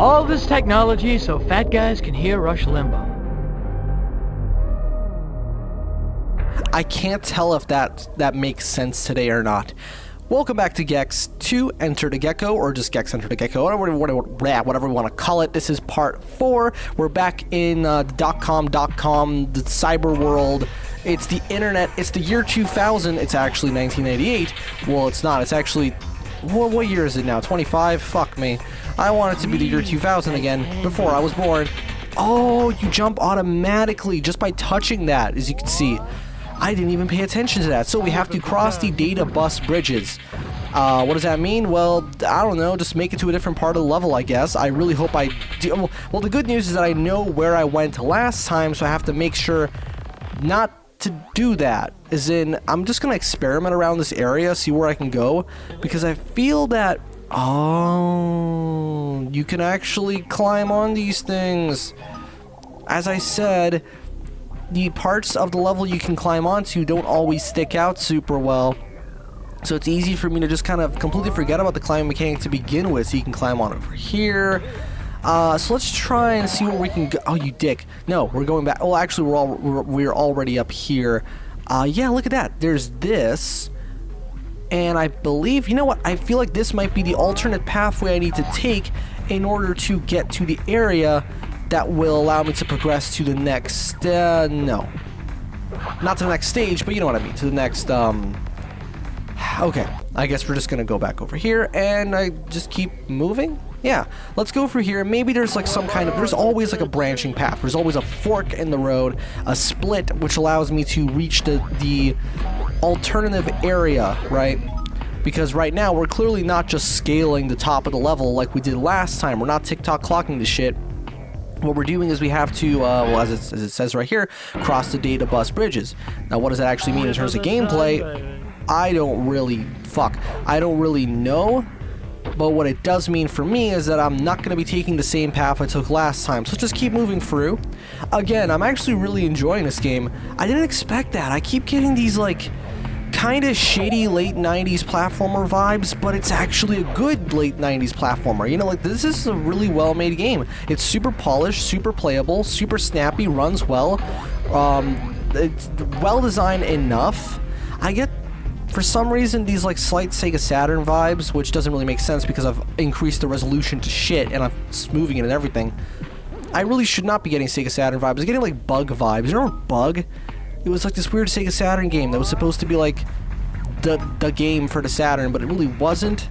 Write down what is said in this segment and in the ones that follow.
All this technology so fat guys can hear Rush Limbaugh. I can't tell if that makes sense today or not. Welcome back to Gex to Enter the Gecko, or just Gex Enter the Gecko, whatever we want to call it. This is part 4. We're back in the .com, the cyber world. It's the internet. It's the year 2000. It's actually 1988. Well, it's not. It's actually... what year is it now? 25? Fuck me. I want it to be the year 2000 again, before I was born. Oh, you jump automatically just by touching that, as you can see. I didn't even pay attention to that. So we have to cross the data bus bridges. What does that mean? Well, I don't know. Just make it to a different part of the level, I guess. I really hope I do. Well, the good news is that I know where I went last time, so I have to make sure not to do that. As in, I'm just going to experiment around this area, see where I can go, because I feel that... Oh, you can actually climb on these things. As I said... the parts of the level you can climb onto don't always stick out super well. So it's easy for me to just kind of completely forget about the climbing mechanic to begin with. So you can climb on over here. So let's try and see where we can go. Oh, you dick. No, we're going back. Well, actually, we're already up here. Yeah, look at that. There's this. And I believe, you know what? I feel like this might be the alternate pathway I need to take in order to get to the area that will allow me to progress to the next, no. Not to the next stage, but you know what I mean, to the next, okay. I guess we're just gonna go back over here, and I just keep moving? Yeah, let's go through here. Maybe there's like some kind of, there's always like a branching path. There's always a fork in the road, a split, which allows me to reach the alternative area, right? Because right now, we're clearly not just scaling the top of the level like we did last time. We're not TikTok clocking the shit. What we're doing is we have to, well, as it says right here, cross the data bus bridges. Now, what does that actually mean in terms of gameplay? I don't really know. But what it does mean for me is that I'm not going to be taking the same path I took last time. So let's just keep moving through. Again, I'm actually really enjoying this game. I didn't expect that. I keep getting these, like, kind of shitty late 90s platformer vibes, but it's actually a good late 90s platformer. You know, like, this is a really well-made game. It's super polished, super playable, super snappy, runs well. It's well-designed enough. I get, for some reason, these, like, slight Sega Saturn vibes, which doesn't really make sense because I've increased the resolution to shit and I'm smoothing it and everything. I really should not be getting Sega Saturn vibes. I'm getting, like, Bug vibes. You remember Bug? It was like this weird Sega Saturn game that was supposed to be like the game for the Saturn, but it really wasn't.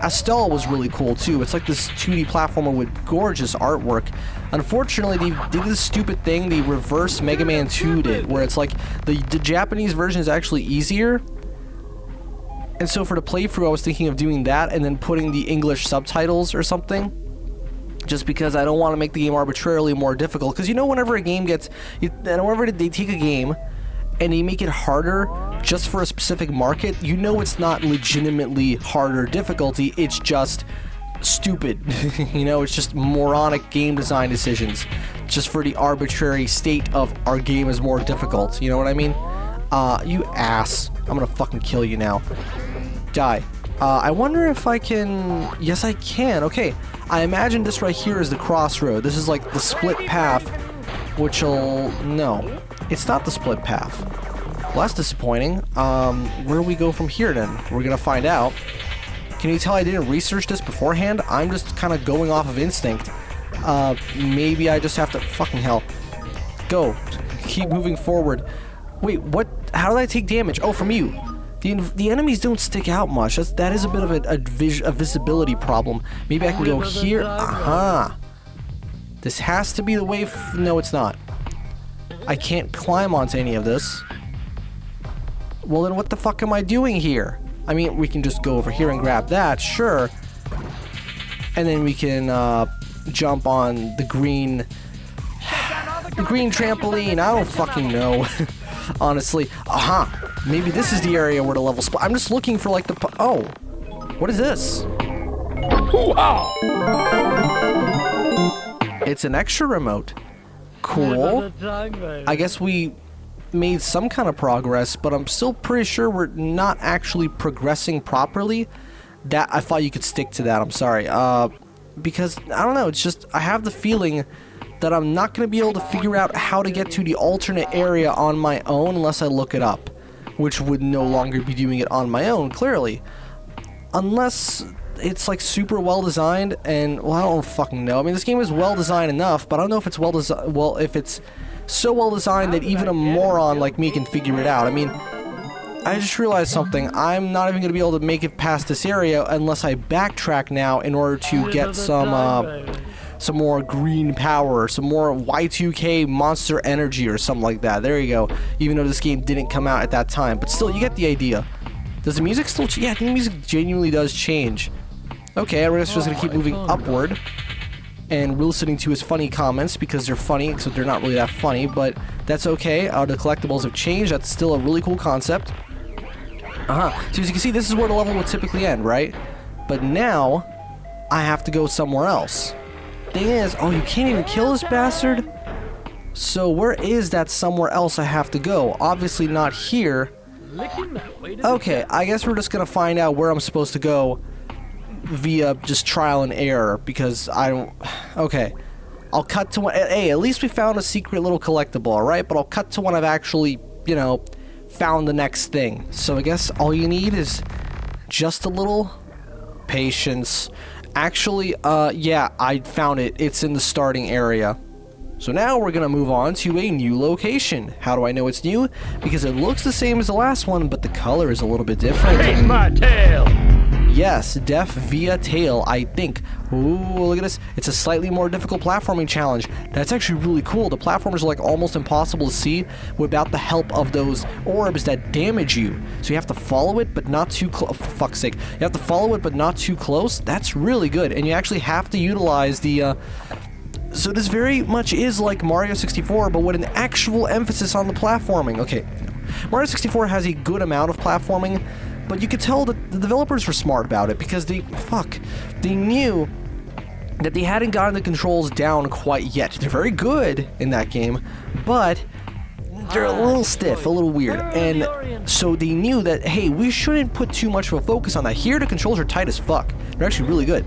Estelle was really cool too. It's like this 2D platformer with gorgeous artwork. Unfortunately, they did this stupid thing the reverse Mega Man 2 did, where it's like the Japanese version is actually easier. And so for the playthrough, I was thinking of doing that and then putting the English subtitles or something. Just because I don't want to make the game arbitrarily more difficult. Because you know, whenever a game gets... whenever they take a game and they make it harder just for a specific market, you know it's not legitimately harder difficulty. It's just stupid. You know, it's just moronic game design decisions. Just for the arbitrary state of our game is more difficult. You know what I mean? You ass. I'm gonna fucking kill you now. Die. I wonder if I can... Yes, I can. Okay. I imagine this right here is the crossroad. This is like the split path, which'll... No. It's not the split path. Well, that's disappointing. Where do we go from here, then? We're gonna find out. Can you tell I didn't research this beforehand? I'm just kind of going off of instinct. Maybe I just have to... Fucking hell. Go. Keep moving forward. Wait, what? How did I take damage? Oh, from you. The enemies don't stick out much. That is a bit of a visibility problem. Maybe I can go here. Aha. This has to be the way... No, it's not. I can't climb onto any of this. Well, then what the fuck am I doing here? I mean, we can just go over here and grab that, sure. And then we can jump on the green... The green trampoline. I don't fucking know. Honestly. Aha. Maybe this is the area where the level spot. I'm just looking for like the... Oh. What is this? Hoo-ah! It's an extra remote. Cool. I guess we made some kind of progress, but I'm still pretty sure we're not actually progressing properly. That I thought you could stick to that. I'm sorry. because, I don't know, it's just, I have the feeling that I'm not going to be able to figure out how to get to the alternate area on my own unless I look it up, which would no longer be doing it on my own, clearly. Unless it's like super well designed, and, well, I don't fucking know. I mean, this game is well designed enough, but I don't know if it's well designed, well, if it's so well designed that even a moron like me can figure it out. I mean, I just realized something. I'm not even going to be able to make it past this area unless I backtrack now in order to get some more green power, some more Y2K monster energy or something like that. There you go. Even though this game didn't come out at that time. But still, you get the idea. Does the music still change? Yeah, I think the music genuinely does change. Okay, we're just going to keep moving upward. And we're listening to his funny comments because they're funny, except they're not really that funny. But that's okay. The collectibles have changed. That's still a really cool concept. So as you can see, this is where the level would typically end, right? But now, I have to go somewhere else. Thing is, oh, you can't even kill this bastard? So where is that somewhere else I have to go? Obviously not here. Okay, I guess we're just gonna find out where I'm supposed to go via just trial and error, because I don't... Okay, I'll cut to one... Hey, at least we found a secret little collectible, alright? But I'll cut to when I've actually, you know, found the next thing. So I guess all you need is just a little patience. Actually, yeah, I found it. It's in the starting area. So now we're gonna move on to a new location. How do I know it's new? Because it looks the same as the last one, but the color is a little bit different. Take my tail! Yes, death via tail, I think. Ooh, look at this. It's a slightly more difficult platforming challenge. That's actually really cool. The platformers are like almost impossible to see without the help of those orbs that damage you. So you have to follow it, but not too close. Oh, for fuck's sake. You have to follow it, but not too close. That's really good. And you actually have to utilize the... So this very much is like Mario 64, but with an actual emphasis on the platforming. Okay, Mario 64 has a good amount of platforming, but you could tell that the developers were smart about it because they knew that they hadn't gotten the controls down quite yet. They're very good in that game, but they're a little stiff, a little weird. And so they knew that, hey, we shouldn't put too much of a focus on that. Here, the controls are tight as fuck. They're actually really good.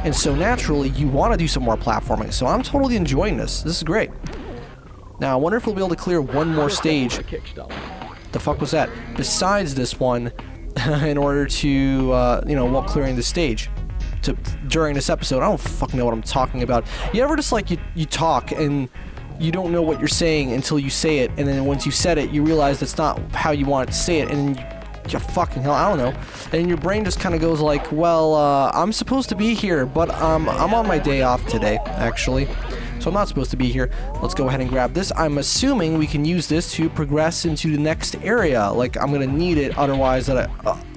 And so naturally, you want to do some more platforming. So I'm totally enjoying this. This is great. Now, I wonder if we'll be able to clear one more stage. The fuck was that? Besides this one, in order to, you know, while clearing the stage. During this episode, I don't fucking know what I'm talking about. You ever just, like, you talk and you don't know what you're saying until you say it, and then once you said it, you realize that's not how you wanted to say it, and then you fucking hell, I don't know. And your brain just kind of goes like, well, I'm supposed to be here, but I'm on my day off today, actually. So I'm not supposed to be here. Let's go ahead and grab this. I'm assuming we can use this to progress into the next area. Like, I'm going to need it, otherwise that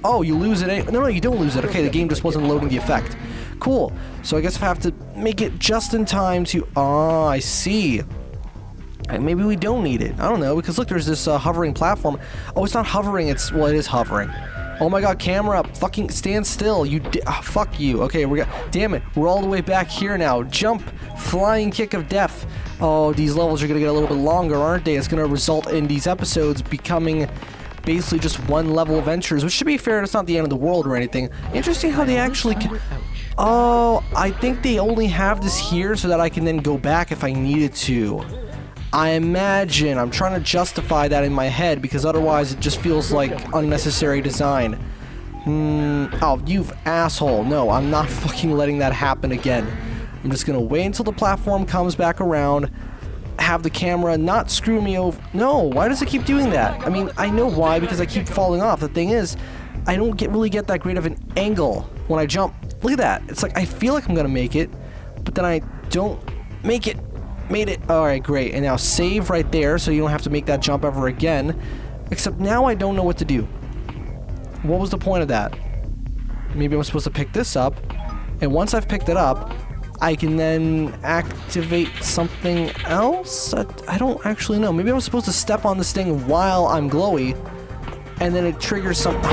oh, you lose it. No, you don't lose it. Okay, the game just wasn't loading the effect. Cool. So I guess I have to make it just in time to... Oh, I see. Maybe we don't need it. I don't know, because look, there's this hovering platform. Oh, it's not hovering, it's... Well, it is hovering. Oh my god, camera, fucking stand still. Fuck you. Okay, damn it, we're all the way back here now. Jump, flying kick of death. Oh, these levels are gonna get a little bit longer, aren't they? It's gonna result in these episodes becoming basically just one level adventures, which, to be fair, it's not the end of the world or anything. Interesting how they actually Oh, I think they only have this here so that I can then go back if I needed to. I imagine. I'm trying to justify that in my head because otherwise it just feels like unnecessary design. Oh, you asshole. No, I'm not fucking letting that happen again. I'm just gonna wait until the platform comes back around, have the camera not screw me over. No, why does it keep doing that? I mean, I know why, because I keep falling off. The thing is, I don't really get that great of an angle when I jump. Look at that. It's like I feel like I'm gonna make it, but then I don't make it. Made it. Alright, great. And now save right there so you don't have to make that jump ever again. Except now I don't know what to do. What was the point of that? Maybe I'm supposed to pick this up. And once I've picked it up, I can then activate something else? I don't actually know. Maybe I'm supposed to step on this thing while I'm glowy. And then it triggers something.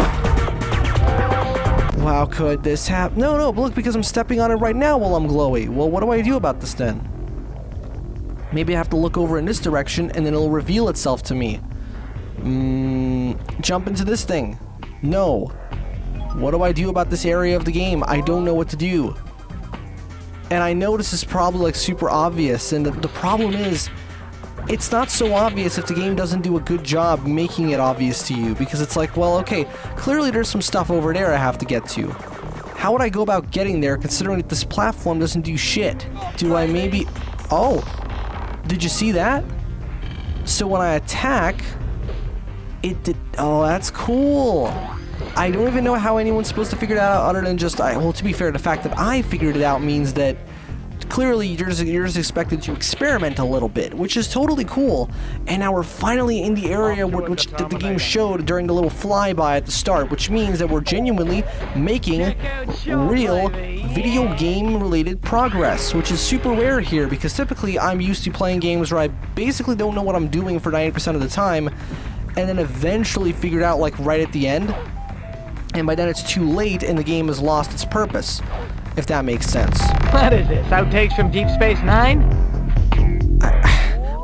Wow, could this happen? No, but look, because I'm stepping on it right now while I'm glowy. Well, what do I do about this then? Maybe I have to look over in this direction and then it'll reveal itself to me. Jump into this thing. No. What do I do about this area of the game? I don't know what to do. And I know this is probably like super obvious, and the problem is, it's not so obvious if the game doesn't do a good job making it obvious to you, because it's like, well, okay, clearly there's some stuff over there I have to get to. How would I go about getting there, considering that this platform doesn't do shit? Do I maybe... Oh! Did you see that? So when I attack, it did... Oh, that's cool! I don't even know how anyone's supposed to figure it out other than just... Well, to be fair, the fact that I figured it out means that clearly you're just expected to experiment a little bit, which is totally cool. And now we're finally in the area which the game showed during the little flyby at the start, which means that we're genuinely making real video game related progress, which is super rare here, because typically I'm used to playing games where I basically don't know what I'm doing for 90% of the time, and then eventually figure it out like right at the end, and by then it's too late and the game has lost its purpose, if that makes sense. What is this? Outtakes from Deep Space Nine?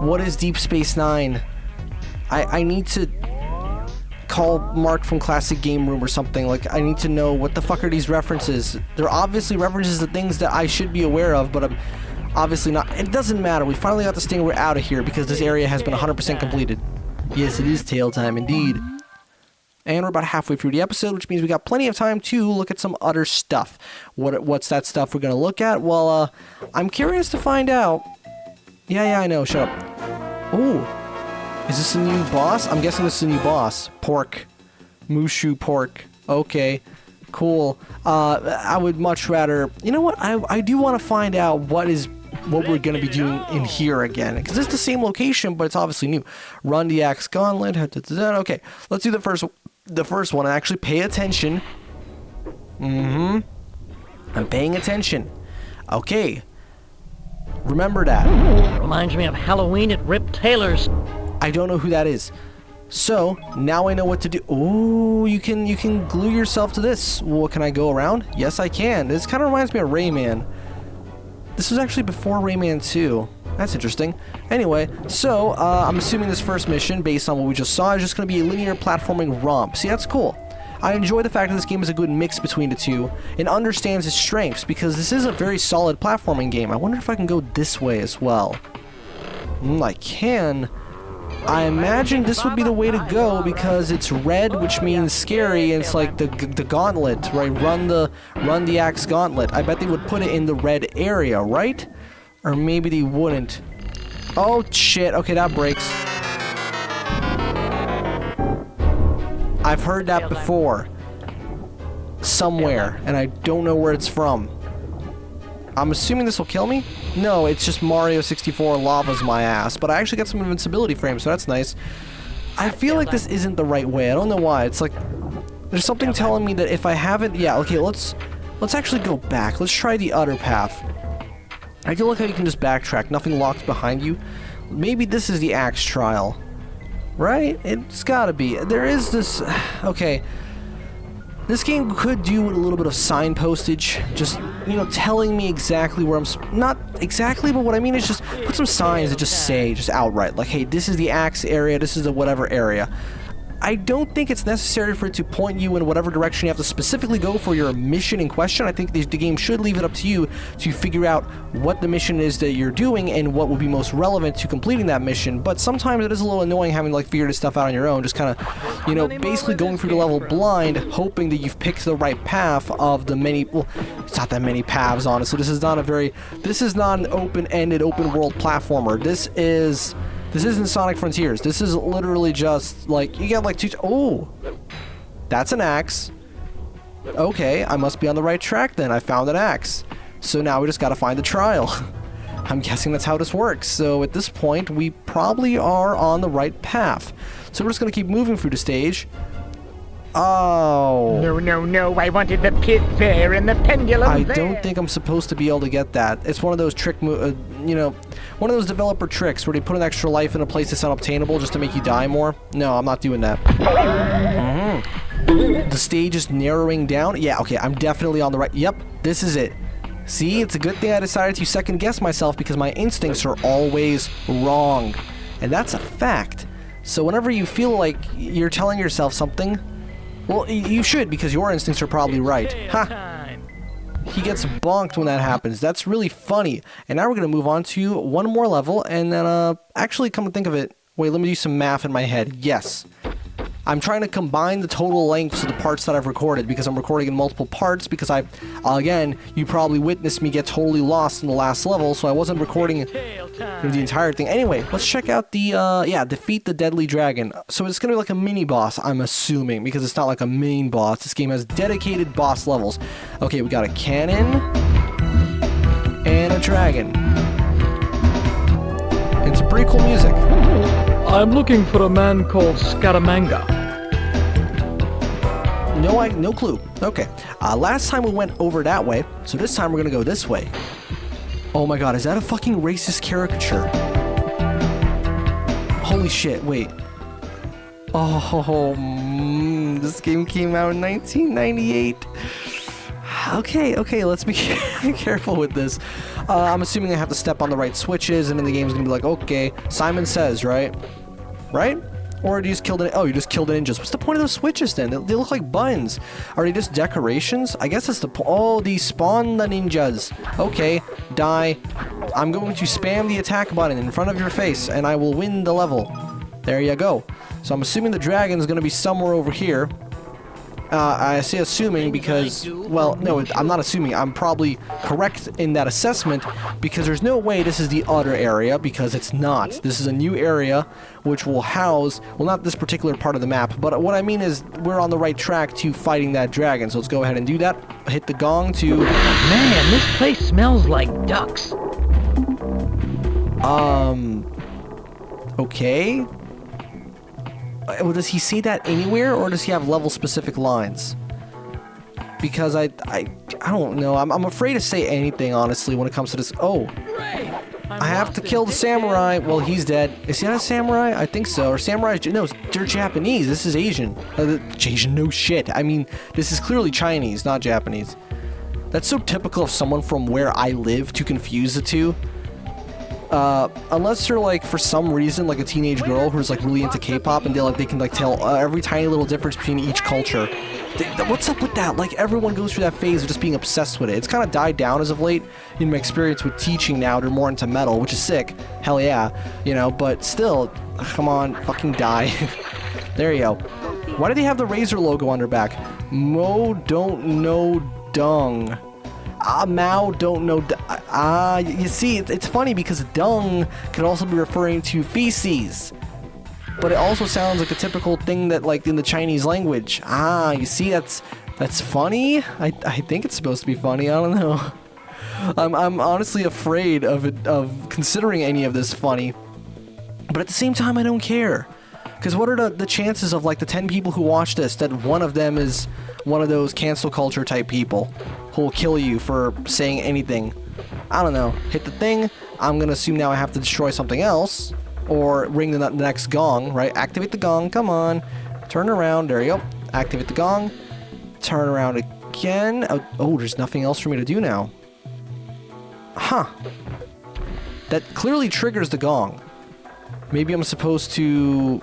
What is Deep Space Nine? I need to call Mark from Classic Game Room or something. Like, I need to know what the fuck are these references. They're obviously references to things that I should be aware of, but I'm obviously not. It doesn't matter. We finally got this thing. We're out of here because this area has been 100% completed. Yes, it is tail time indeed. And we're about halfway through the episode, which means we got plenty of time to look at some other stuff. What's that stuff we're going to look at? Well, I'm curious to find out. Yeah, I know. Shut up. Ooh. Is this a new boss? I'm guessing this is a new boss. Pork. Mushu pork. Okay. Cool. I would much rather... You know what? I do want to find out what we're going to be doing in here again. Because it's the same location, but it's obviously new. Run the Axe Gauntlet. Okay. Let's do the first one and actually pay attention. I'm paying attention. Okay. Remember that. Reminds me of Halloween at Rip Taylor's. I don't know who that is. So, now I know what to do. Ooh, you can glue yourself to this. Well, can I go around? Yes, I can. This kind of reminds me of Rayman. This was actually before Rayman 2. That's interesting. Anyway, so, I'm assuming this first mission, based on what we just saw, is just going to be a linear platforming romp. See, that's cool. I enjoy the fact that this game is a good mix between the two, and understands its strengths, because this is a very solid platforming game. I wonder if I can go this way as well. I can. I imagine this would be the way to go, because it's red, which means scary, and it's like the gauntlet, right? Run the Axe Gauntlet. I bet they would put it in the red area, right? Or maybe they wouldn't. Oh, shit. Okay, that breaks. I've heard that before. Somewhere, and I don't know where it's from. I'm assuming this will kill me? No, it's just Mario 64 lavas my ass, but I actually got some invincibility frames, so that's nice. I feel like this isn't the right way. I don't know why. It's like there's something telling me that if I haven't... Yeah, okay, let's actually go back. Let's try the other path. I do like how you can just backtrack. Nothing locked behind you. Maybe this is the axe trial. Right? It's gotta be. There is this... Okay. This game could do with a little bit of signpostage. Just, you know, telling me exactly where I'm... Not exactly, but what I mean is just put some signs that just say, just outright, like, hey, this is the axe area, this is the whatever area. I don't think it's necessary for it to point you in whatever direction you have to specifically go for your mission in question. I think the game should leave it up to you to figure out what the mission is that you're doing and what would be most relevant to completing that mission. But sometimes it is a little annoying having to like figure this stuff out on your own, just kind of, you know, basically going through the level blind, hoping that you've picked the right path of the many, well, it's not that many paths, honestly. This is not an open-ended, open-world platformer. This isn't Sonic Frontiers. This is literally just, like, you get, like, two... Oh! That's an axe. Okay, I must be on the right track then. I found an axe. So now we just gotta find the trial. I'm guessing that's how this works. So at this point, we probably are on the right path. So we're just gonna keep moving through the stage. Oh. No, I wanted the pit there and the pendulum I there. don't think I'm supposed to be able to get that. It's one of those one of those developer tricks where they put an extra life in a place that's unobtainable just to make you die more. No, I'm not doing that. The stage is narrowing down. Yeah, okay, I'm definitely on the right. Yep, this is it. See, it's a good thing I decided to second guess myself because my instincts are always wrong. And that's a fact. So whenever you feel like you're telling yourself something, well, you should, because your instincts are probably right. Ha! he gets bonked when that happens. That's really funny. And now we're going to move on to one more level, and then, actually, come to think of it, wait, let me do some math in my head. Yes. I'm trying to combine the total lengths of the parts that I've recorded, because I'm recording in multiple parts, because again, you probably witnessed me get totally lost in the last level, so I wasn't recording the entire thing. Anyway, let's check out the, defeat the deadly dragon. So it's gonna be like a mini boss, I'm assuming, because it's not like a main boss. This game has dedicated boss levels. Okay, we got a cannon and a dragon. And some pretty cool music. I'm looking for a man called Scaramanga. No clue. Okay. Last time we went over that way, so this time we're gonna go this way. Oh my god, is that a fucking racist caricature? Holy shit, wait. Oh, this game came out in 1998. Okay, let's be careful with this. I'm assuming I have to step on the right switches, and then the game's gonna be like, okay, Simon Says, right? Right? Or do you just kill the... Oh, you just killed the ninjas. What's the point of those switches, then? They look like buttons. Are they just decorations? I guess it's the... Oh, they spawn the ninjas. Okay, die. I'm going to spam the attack button in front of your face, and I will win the level. There you go. So I'm assuming the dragon's gonna be somewhere over here. I say assuming because, well, no, I'm not assuming. I'm probably correct in that assessment because there's no way this is the other area, because it's not. This is a new area which will house, well, not this particular part of the map, but what I mean is we're on the right track to fighting that dragon. So let's go ahead and do that. Hit the gong to... Man, this place smells like ducks. Okay. Well, does he say that anywhere, or does he have level-specific lines? Because I don't know. I'm afraid to say anything, honestly, when it comes to this. Oh, I have to kill the samurai. Well, he's dead. Is he not a samurai? I think so. Or samurai? No, they're Japanese. This is Asian. Asian? No shit. I mean, this is clearly Chinese, not Japanese. That's so typical of someone from where I live to confuse the two. Unless you're like, for some reason, like a teenage girl who's like really into K-pop, and they can like tell every tiny little difference between each culture. What's up with that? Like, everyone goes through that phase of just being obsessed with it. It's kind of died down as of late. In my experience with teaching now, they're more into metal, which is sick. Hell yeah, you know. But still, come on, fucking die. There you go. Why do they have the Razor logo on their back? Mo don't know dung. Mao don't know. You see, it's funny because dung could also be referring to feces, but it also sounds like a typical thing that, like, in the Chinese language. You see, that's funny. I think it's supposed to be funny. I don't know. I'm honestly afraid of considering any of this funny, but at the same time, I don't care. Because what are the chances of, like, the 10 people who watch this, that one of them is one of those cancel culture type people who will kill you for saying anything? I don't know. Hit the thing. I'm going to assume now I have to destroy something else. Or ring the next gong, right? Activate the gong. Come on. Turn around. There you go. Activate the gong. Turn around again. Oh, there's nothing else for me to do now. Huh. That clearly triggers the gong. Maybe I'm supposed to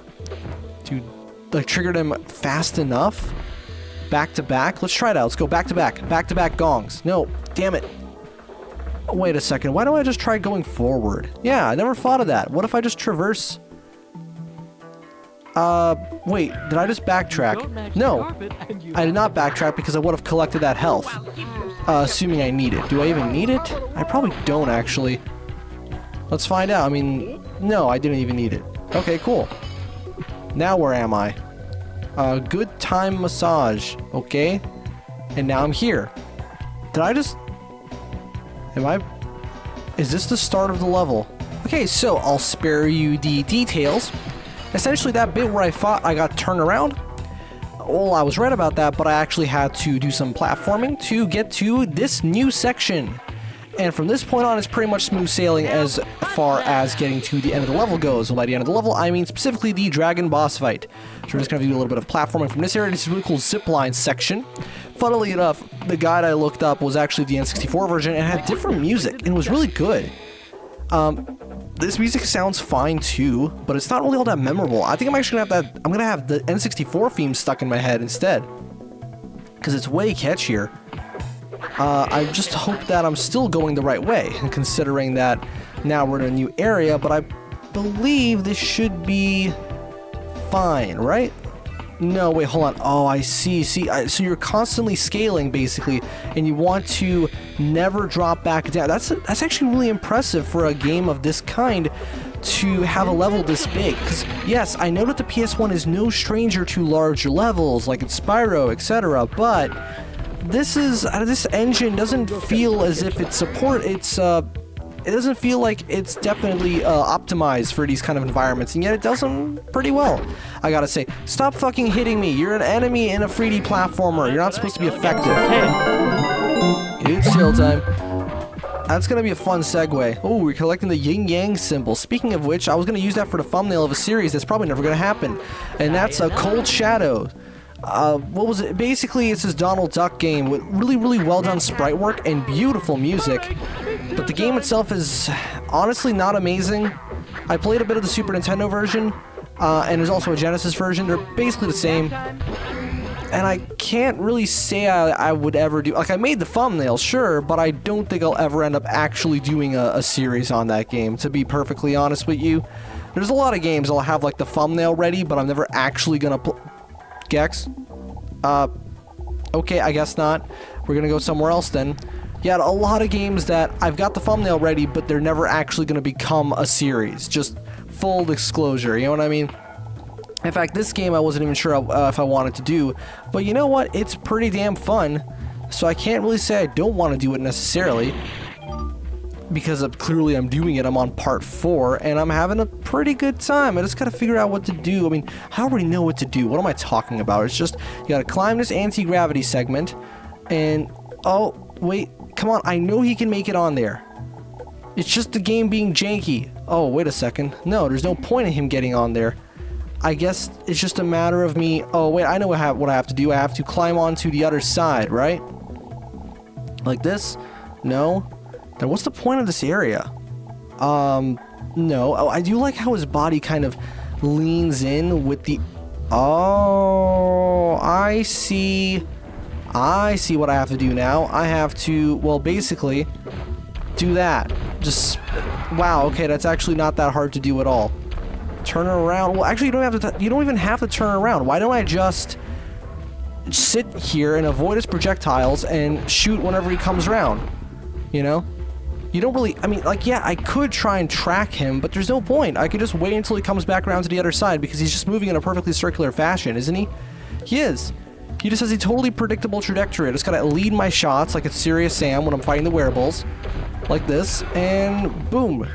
like trigger them fast enough, back to back. Let's try it out. Let's go back to back gongs. No, damn it. Wait a second. Why don't I just try going forward? Yeah, I never thought of that. What if I just traverse? Wait, did I just backtrack? No, I did not backtrack because I would have collected that health. Assuming I need it. Do I even need it? I probably don't, actually. Let's find out. I mean, no, I didn't even need it. Okay, cool. Now where am I? Good time massage. Okay. And now I'm here. Did I just... Is this the start of the level? Okay, so I'll spare you the details. Essentially, that bit where I thought I got turned around, well, I was right about that, but I actually had to do some platforming to get to this new section. And from this point on, it's pretty much smooth sailing as far as getting to the end of the level goes. And by the end of the level, I mean specifically the dragon boss fight. So we're just going to do a little bit of platforming from this area. This is a really cool zipline section. Funnily enough, the guide I looked up was actually the N64 version and had different music, and it was really good. This music sounds fine too, but it's not really all that memorable. I think I'm actually going to have that. I'm going to have the N64 theme stuck in my head instead, because it's way catchier. I just hope that I'm still going the right way, considering that now we're in a new area, but I believe this should be fine, right? No, wait, hold on. Oh, I see. So you're constantly scaling, basically, and you want to never drop back down. That's actually really impressive for a game of this kind to have a level this big. Because, yes, I know that the PS1 is no stranger to larger levels, like in Spyro, etc., but this engine doesn't feel as if it doesn't feel like it's definitely optimized for these kind of environments, and yet it does them pretty well. I gotta say, stop fucking hitting me. You're an enemy in a 3D platformer. You're not supposed to be effective. It's tail time. That's gonna be a fun segue. Oh, we're collecting the yin-yang symbol. Speaking of which, I was gonna use that for the thumbnail of a series that's probably never gonna happen, and that's a Cold Shadow. What was it? Basically, it's this Donald Duck game with really, really well done sprite work and beautiful music. But the game itself is honestly not amazing. I played a bit of the Super Nintendo version, and there's also a Genesis version. They're basically the same. And I can't really say I would ever do... Like, I made the thumbnail, sure, but I don't think I'll ever end up actually doing a series on that game, to be perfectly honest with you. There's a lot of games I'll have, like, the thumbnail ready, but I'm never actually gonna Gex? Okay, I guess not. We're gonna go somewhere else then. Yeah, a lot of games that I've got the thumbnail ready, but they're never actually gonna become a series. Just full disclosure, you know what I mean? In fact, this game I wasn't even sure if I wanted to do, but you know what? It's pretty damn fun, so I can't really say I don't want to do it necessarily, because clearly I'm doing it. I'm on part 4, and I'm having a pretty good time. I just gotta figure out what to do. I mean, I already know what to do. What am I talking about? It's just, you gotta climb this anti-gravity segment, and, oh, wait, come on, I know he can make it on there. It's just the game being janky. Oh, wait a second. No, there's no point in him getting on there. I guess it's just a matter of me... Oh, wait, I know what I have to do. I have to climb onto the other side, right? Like this? No? Then what's the point of this area? No. Oh, I do like how his body kind of leans in with the... Oh, I see. I see what I have to do now. I have to, well, basically, do that. Just... Wow, okay, that's actually not that hard to do at all. Turn around. Well, actually, you don't have to. You don't even have to turn around. Why don't I just sit here and avoid his projectiles and shoot whenever he comes around? You know, you don't really. I mean, like, yeah, I could try and track him, but there's no point. I could just wait until he comes back around to the other side because he's just moving in a perfectly circular fashion, isn't he? He is. He just has a totally predictable trajectory. I just gotta lead my shots like it's Serious Sam when I'm fighting the wearables, like this, and boom.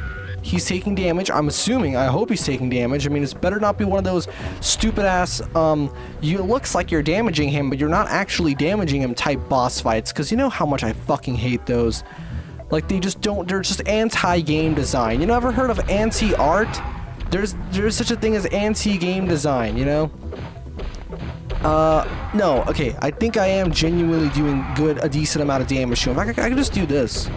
He's taking damage. I'm assuming. I hope he's taking damage. I mean, it's better not be one of those stupid-ass, you looks like you're damaging him, but you're not actually damaging him type boss fights, because you know how much I fucking hate those. Like, they just don't... They're just anti-game design. You know, ever heard of anti-art? There's such a thing as anti-game design, you know? No. Okay, I think I am genuinely doing a decent amount of damage to him. I can just do this.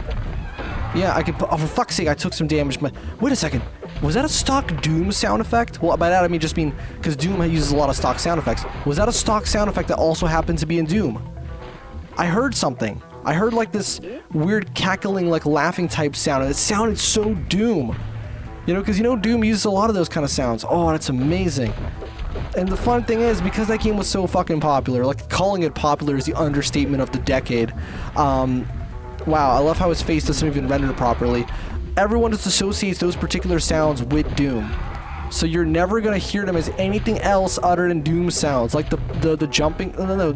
Yeah, I could... Oh, for fuck's sake, I took some damage. Wait a second. Was that a stock Doom sound effect? Well, by that I mean just mean... Because Doom uses a lot of stock sound effects. Was that a stock sound effect that also happened to be in Doom? I heard something. I heard, like, this weird cackling, like, laughing type sound. And it sounded so Doom. You know, because, you know, Doom uses a lot of those kind of sounds. Oh, that's amazing. And the fun thing is, because that game was so fucking popular, like, calling it popular is the understatement of the decade. Wow, I love how his face doesn't even render properly. Everyone just associates those particular sounds with Doom. So you're never gonna hear them as anything else other than Doom sounds. Like the jumping... No,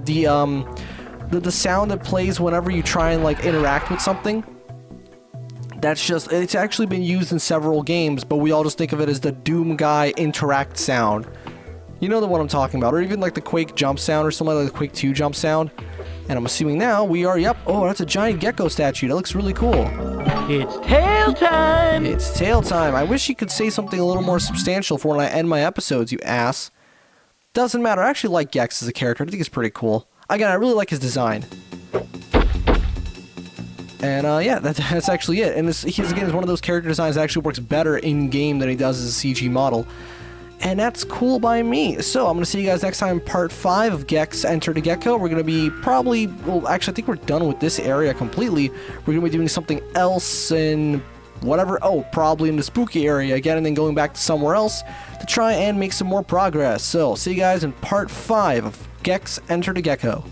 the sound that plays whenever you try and, like, interact with something. That's just... It's actually been used in several games, but we all just think of it as the Doom guy interact sound. You know the one I'm talking about. Or even, like, the Quake jump sound or something like the Quake 2 jump sound. And I'm assuming now we are, yep, oh, that's a giant Gecko statue. That looks really cool. It's tail time! It's tail time. I wish you could say something a little more substantial for when I end my episodes, you ass. Doesn't matter. I actually like Gex as a character. I think he's pretty cool. Again, I really like his design. And, yeah, that's actually it. And he's, again, is one of those character designs that actually works better in-game than he does as a CG model. And that's cool by me. So I'm going to see you guys next time in part 5 of Gex Enter the Gecko. We're going to be probably, well, actually, I think we're done with this area completely. We're going to be doing something else in whatever, oh, probably in the spooky area again, and then going back to somewhere else to try and make some more progress. So see you guys in part 5 of Gex Enter the Gecko.